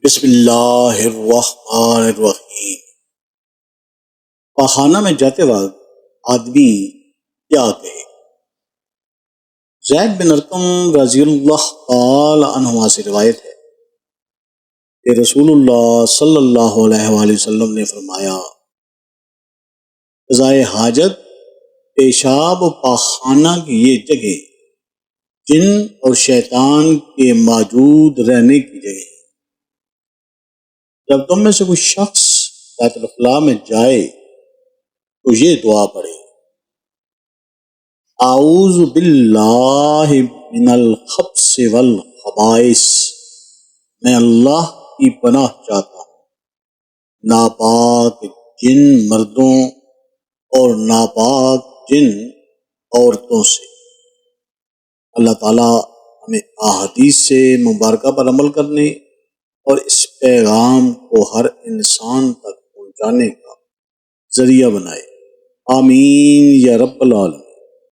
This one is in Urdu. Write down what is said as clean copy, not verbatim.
بسم اللہ الرحمن الرحیم۔ پاخانہ میں جاتے وقت آدمی کیا کہے؟ زید بن ارقم رضی اللہ تعالی عنہما سے روایت ہے کہ رسول اللہ صلی اللہ علیہ وآلہ وسلم نے فرمایا، قضائے حاجت پیشاب و پاخانہ کی یہ جگہ جن اور شیطان کے موجود رہنے کی جگہ ہے۔ جب تم میں سے کوئی شخص بیت الخلاء میں جائے تو یہ دعا پڑھے، اعوذ باللہ من الخبث والخبائث، میں اللہ کی پناہ چاہتا ہوں ناپاک جن مردوں اور ناپاک جن عورتوں سے۔ اللہ تعالیٰ ہمیں احادیث سے مبارکہ پر عمل کرنے اور اس پیغام کو ہر انسان تک پہنچانے کا ذریعہ بنائے، آمین یا رب العالمین۔